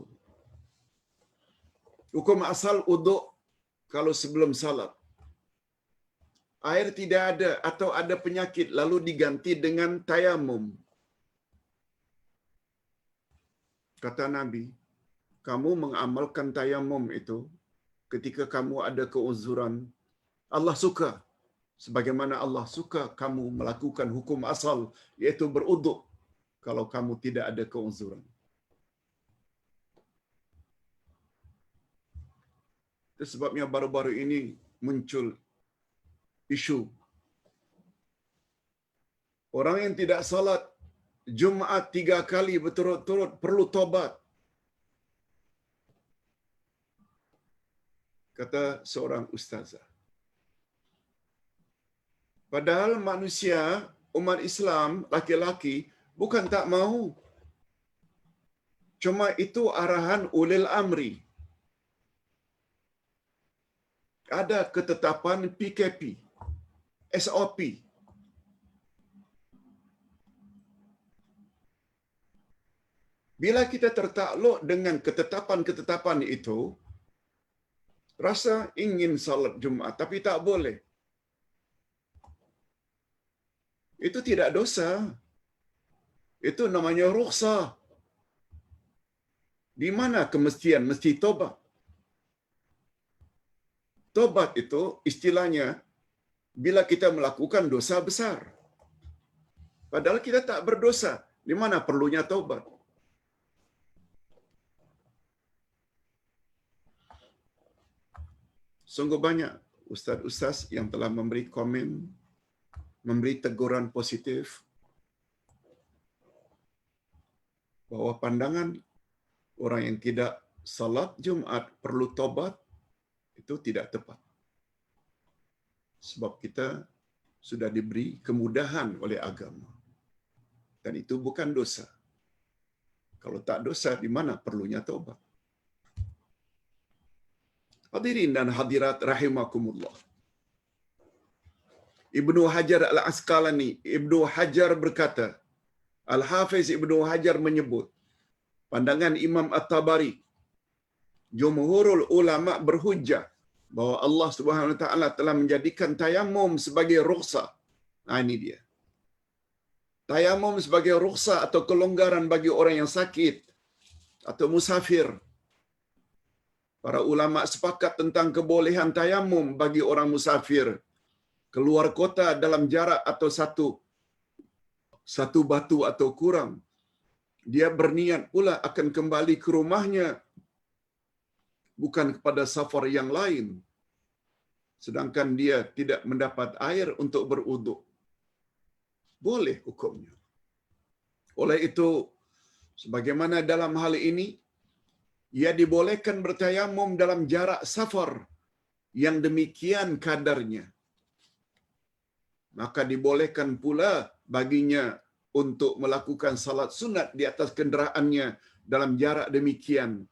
Hukum asal uduk kalau sebelum salat. Air tidak ada atau ada penyakit lalu diganti dengan tayamum. Kata Nabi, kamu mengamalkan tayamum itu ketika kamu ada keuzuran. Allah suka. Sebagaimana Allah suka kamu melakukan hukum asal, yaitu beruduk kalau kamu tidak ada keuzuran. Itu sebabnya baru-baru ini muncul isu orang yang tidak salat Jumaat 3 kali berturut-turut perlu tobat. kata seorang ustazah. Padahal manusia, umat Islam, laki-laki, bukan tak mahu. Cuma itu arahan ulil amri. Ada ketetapan PKP, SOP. Bila kita tertakluk dengan ketetapan-ketetapan itu, rasa ingin salat Jumaat, tapi tak boleh. Itu tidak dosa. Itu namanya rukhsah. Di mana kemestian mesti tobat? Tobat itu istilahnya bila kita melakukan dosa besar. Padahal kita tak berdosa. Di mana perlunya tobat? Sungguh banyak ustaz-ustaz yang telah memberi komen, memberi teguran positif bahawa pandangan orang yang tidak salat Jumaat perlu tobat itu tidak tepat. Sebab kita sudah diberi kemudahan oleh agama. Dan itu bukan dosa. Kalau tak dosa, di mana perlunya tobat? Hadirin dan hadirat rahimakumullah. Ibnu Hajar Al-Asqalani, Ibnu Hajar berkata, Al-Hafiz Ibnu Hajar menyebut, pandangan Imam At-Tabari, jumhurul ulama berhujjah bahawa Allah Subhanahu Wa Taala telah menjadikan tayamum sebagai rukhsah. Nah, ini dia. Tayamum sebagai rukhsah atau kelonggaran bagi orang yang sakit atau musafir. Para ulama sepakat tentang kebolehan tayamum bagi orang musafir keluar kota dalam jarak atau satu batu atau kurang. Dia berniat pula akan kembali ke rumahnya, bukan kepada safar yang lain. Sedangkan dia tidak mendapat air untuk berwuduk. Boleh hukumnya. Oleh itu, sebagaimana dalam hal ini, ia dibolehkan bertayamum dalam jarak safar yang demikian kadarnya. Maka dibolehkan pula baginya untuk melakukan salat sunat di atas kenderaannya dalam jarak demikian.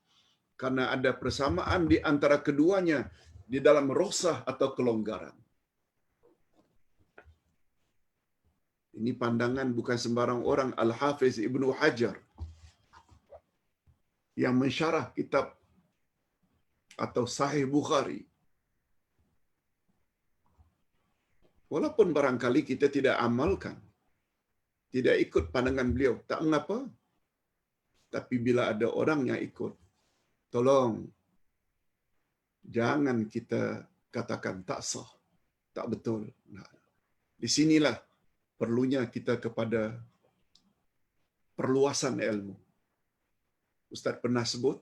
Karena ada persamaan di antara keduanya di dalam rukhsah atau kelonggaran. Ini pandangan bukan sembarang orang, Al-Hafiz Ibnu Hajar yang mensyarah kitab atau Sahih Bukhari. Walaupun barangkali kita tidak amalkan, tidak ikut pandangan beliau, tak mengapa. Tapi bila ada orang yang ikut, tolong jangan kita katakan tak sah, tak betul. Nah, di sinilah perlunya kita kepada perluasan ilmu. Ustaz pernah sebut,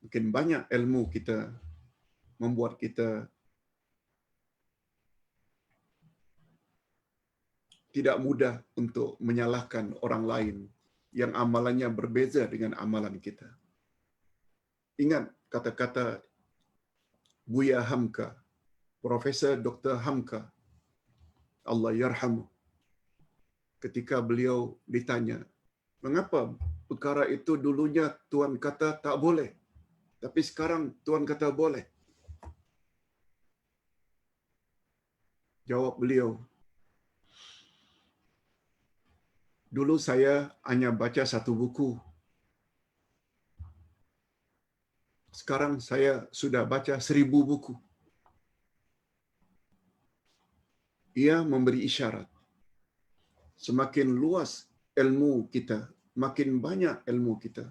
mungkin banyak ilmu kita membuat kita tidak mudah untuk menyalahkan orang lain yang amalannya berbeza dengan amalan kita. Ingat kata-kata Buya Hamka, Profesor Dr. Hamka, Allah yarhamu, ketika beliau ditanya, mengapa perkara itu dulunya Tuan kata tak boleh, tapi sekarang Tuan kata boleh? Jawab beliau, dulu saya hanya baca satu buku. Sekarang saya sudah baca 1000 buku. Ia memberi isyarat. Semakin luas ilmu kita, makin banyak ilmu kita,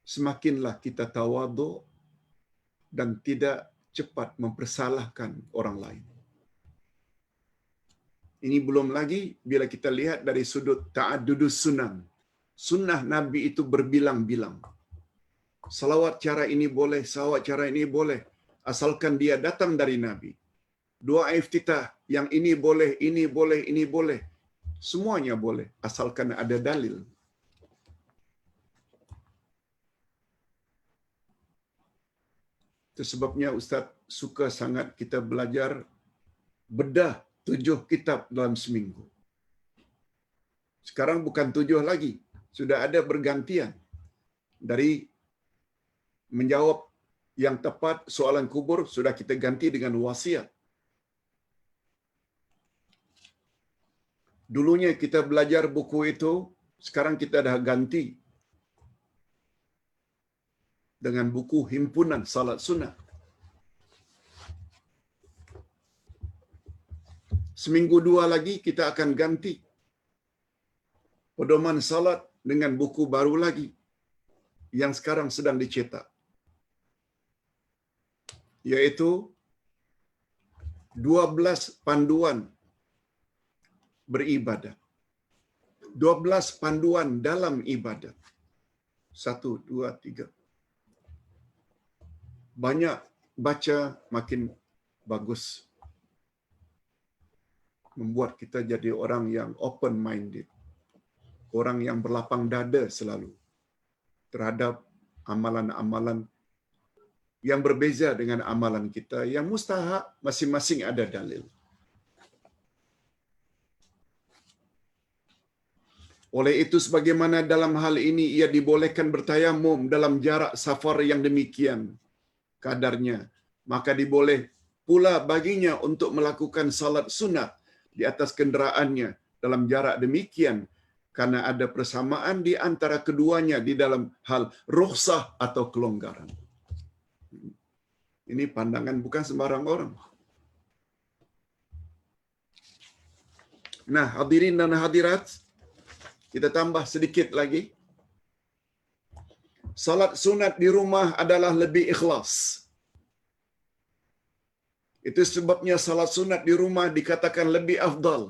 semakinlah kita tawaduk dan tidak cepat mempersalahkan orang lain. Ini belum lagi bila kita lihat dari sudut ta'addudus sunan. Sunnah Nabi itu berbilang-bilang. Salawat cara ini boleh, salawat cara ini boleh, asalkan dia datang dari Nabi. Doa iftitah, yang ini boleh, ini boleh, ini boleh. Semuanya boleh, asalkan ada dalil. Itu sebabnya Ustaz suka sangat kita belajar bedah 7 kitab dalam seminggu. Sekarang bukan 7 lagi, sudah ada bergantian. Dari menjawab yang tepat soalan kubur sudah kita ganti dengan wasiat. Dulunya kita belajar buku itu, sekarang kita dah ganti dengan buku himpunan salat sunat. Seminggu 2 lagi kita akan ganti pedoman salat dengan buku baru lagi yang sekarang sedang dicetak, yaitu 12 panduan beribadah. 12 panduan dalam ibadat. 1, 2, 3. Banyak baca makin bagus. Membuat kita jadi orang yang open minded. Orang yang berlapang dada selalu terhadap amalan-amalan yang berbeza dengan amalan kita yang mustahak masing-masing ada dalil. Oleh itu sebagaimana dalam hal ini ia dibolehkan bertayamum dalam jarak safar yang demikian kadarnya, maka diboleh pula baginya untuk melakukan salat sunat di atas kenderaannya dalam jarak demikian karena ada persamaan di antara keduanya di dalam hal rukhsah atau kelonggaran. Ini pandangan bukan sembarang orang. Nah, hadirin dan hadirat, kita tambah sedikit lagi. Salat sunat di rumah adalah lebih ikhlas. Itu sebabnya salat sunat di rumah dikatakan lebih afdal.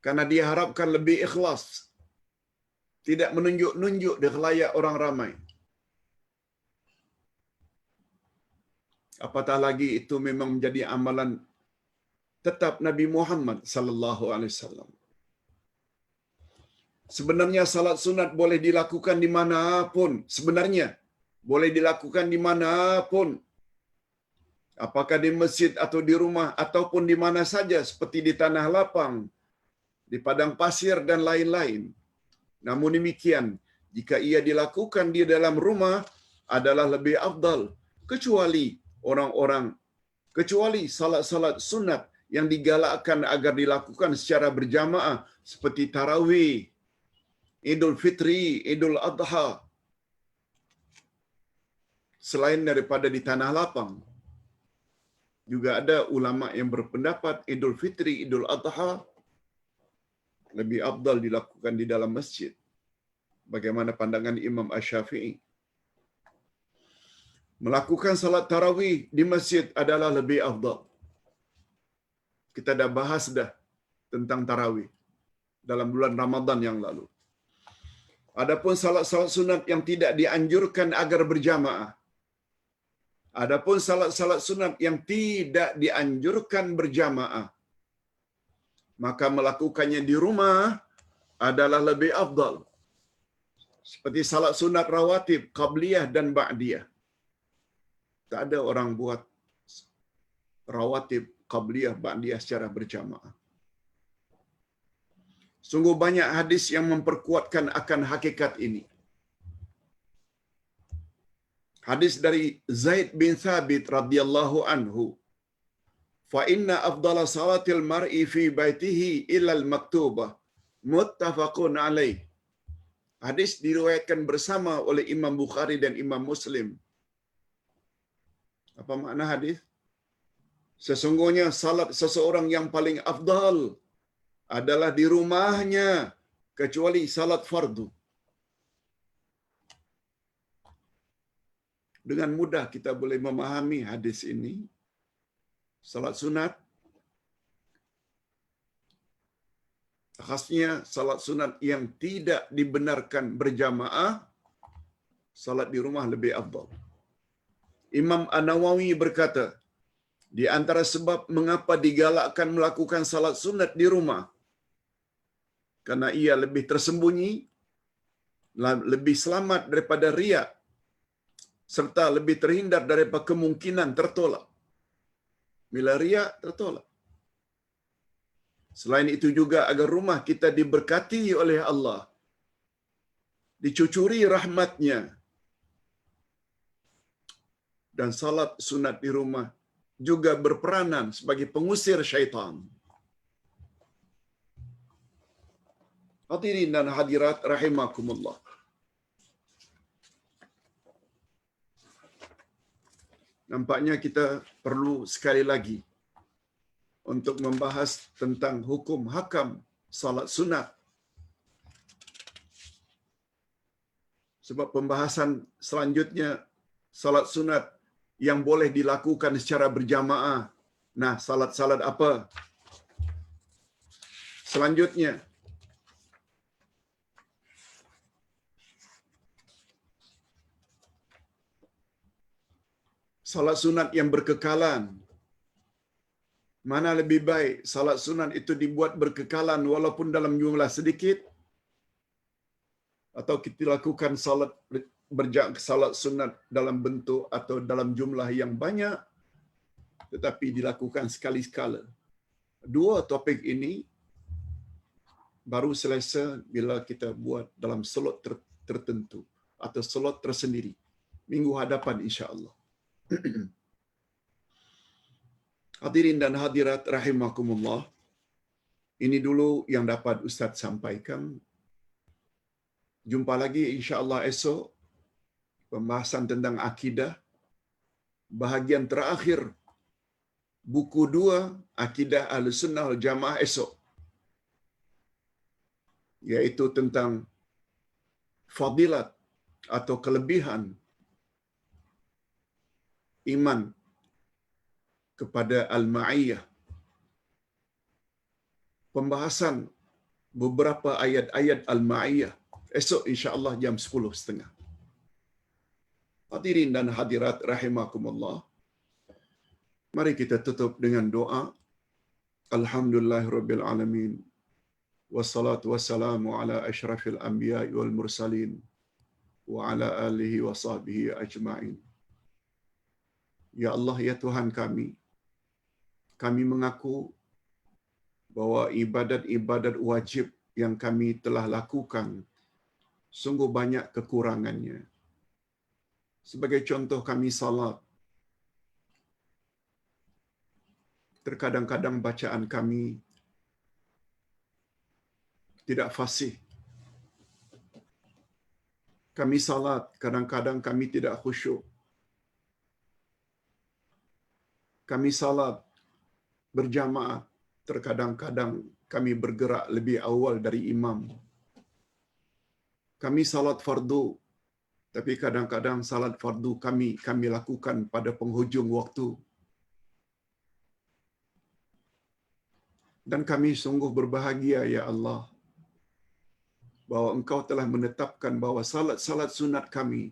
Karena diharapkan lebih ikhlas. Tidak menunjuk-nunjuk di khalayak orang ramai. Apatah lagi itu memang menjadi amalan tetap Nabi Muhammad sallallahu alaihi wasallam. Sebenarnya salat sunat boleh dilakukan di mana pun. Sebenarnya boleh dilakukan di mana pun. Apakah di masjid atau di rumah ataupun di mana saja seperti di tanah lapang, di padang pasir dan lain-lain. Namun demikian, jika ia dilakukan di dalam rumah adalah lebih afdal kecuali salat-salat sunat yang digalakkan agar dilakukan secara berjamaah seperti tarawih, Idul Fitri, Idul Adha. Selain daripada di tanah lapang, juga ada ulama yang berpendapat Idul Fitri, Idul Adha lebih afdal dilakukan di dalam masjid. Bagaimana pandangan Imam Asy-Syafi'i? Melakukan salat tarawih di masjid adalah lebih afdal. Kita dah bahas tentang tarawih dalam bulan Ramadan yang lalu. Adapun salat-salat sunat yang tidak dianjurkan agar berjamaah. Adapun salat-salat sunat yang tidak dianjurkan berjamaah, maka melakukannya di rumah adalah lebih afdal. Seperti salat sunat rawatib, qabliyah dan ba'diyah. Tak ada orang buat rawatib, qabliyah, ba'diyah secara berjamaah. Sungguh banyak hadis yang memperkuatkan akan hakikat ini. Hadis dari Zaid bin Thabit radhiyallahu anhu, fa inna afdala salatil mar'i fi baitihi illa al-maktubah, muttafaqun alaih. Hadis diriwayatkan bersama oleh Imam Bukhari dan Imam Muslim. Apa makna hadis? Sesungguhnya salat seseorang yang paling afdal adalah di rumahnya kecuali salat fardu. Dengan mudah kita boleh memahami hadis ini. Salat sunat, khasnya salat sunat yang tidak dibenarkan berjamaah, salat di rumah lebih afdal. Imam An-Nawawi berkata, di antara sebab mengapa digalakkan melakukan salat sunat di rumah, karena ia lebih tersembunyi, lebih selamat daripada riya, serta lebih terhindar daripada kemungkinan tertolak. Bila riak, tertolak. Selain itu juga agar rumah kita diberkati oleh Allah, dicucuri rahmatnya, dan salat sunat di rumah juga berperanan sebagai pengusir syaitan. Hadirin dan hadirat rahimakumullah. Nampaknya kita perlu sekali lagi untuk membahas tentang hukum hakam salat sunat. Sebab pembahasan selanjutnya salat sunat yang boleh dilakukan secara berjamaah. Nah, salat-salat apa? Selanjutnya, salat sunat yang berkekalan. Mana lebih baik salat sunat itu dibuat berkekalan walaupun dalam jumlah sedikit, atau kita lakukan salat sunat dalam bentuk atau dalam jumlah yang banyak tetapi dilakukan sekali-sekala. Dua topik ini baru selesa bila kita buat dalam slot tertentu atau slot tersendiri minggu hadapan insya-Allah. Hadirin dan hadirat rahimakumullah. Ini dulu yang dapat Ustaz sampaikan. Jumpa lagi insya-Allah esok pembahasan tentang akidah, bahagian terakhir buku 2 Akidah Ahlussunnah wal Jamaah esok, yaitu tentang fadilat atau kelebihan iman kepada al-ma'iyah. Pembahasan beberapa ayat-ayat al-ma'iyah esok insya-Allah jam 10.30. Hadirin dan hadirat rahimakumullah. Mari kita tutup dengan doa. Alhamdulillahirabbil alamin. Wassalatu wassalamu ala asyrafil anbiya'i wal mursalin wa ala alihi wa sahbihi ajma'in. Ya Allah, ya Tuhan kami mengaku bahwa ibadat-ibadat wajib yang kami telah lakukan sungguh banyak kekurangannya. Sebagai contoh, kami salat. Terkadang-kadang bacaan kami tidak fasih. Kami salat, kadang-kadang kami tidak khusyuk. Kami salat berjamaah, terkadang-kadang kami bergerak lebih awal dari imam. Kami salat fardu, tapi kadang-kadang salat fardu kami lakukan pada penghujung waktu. Dan kami sungguh berbahagia, ya Allah, bahwa Engkau telah menetapkan bahwa salat-salat sunat kami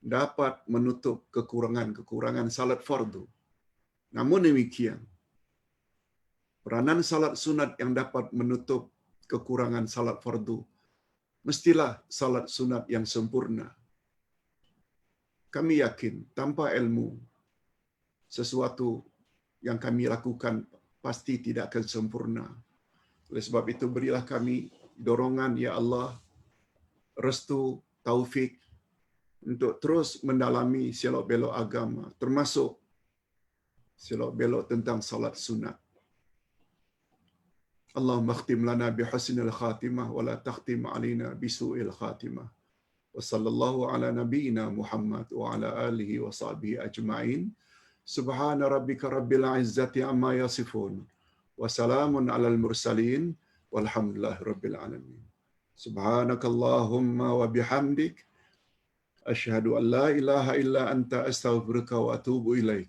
dapat menutup kekurangan-kekurangan salat fardu. Namun demikian, peranan salat sunat yang dapat menutup kekurangan salat fardu, mestilah salat sunat yang sempurna. Kami yakin tanpa ilmu, sesuatu yang kami lakukan pasti tidak akan sempurna. Oleh sebab itu, berilah kami dorongan, ya Allah, restu, taufik untuk terus mendalami selok-belok agama, termasuk selok-belok tentang salat sunat. Allahumma khtim lana bihusnil khatimah wa la takhtim alina bisu'il khatimah. Wa sallallahu ala nabiyyina Muhammad wa ala alihi wa sahbihi ajma'in. Subhana rabbika rabbil izzati amma yasifun. Wa salamun alal mursalin. Walhamdulillahi rabbil alamin. Subhanakallahumma wa bihamdik. Asyhadu an la ilaha illa anta astaghfiruka wa atubu ilaik.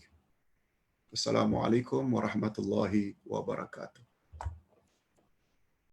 Assalamualaikum warahmatullahi wabarakatuh.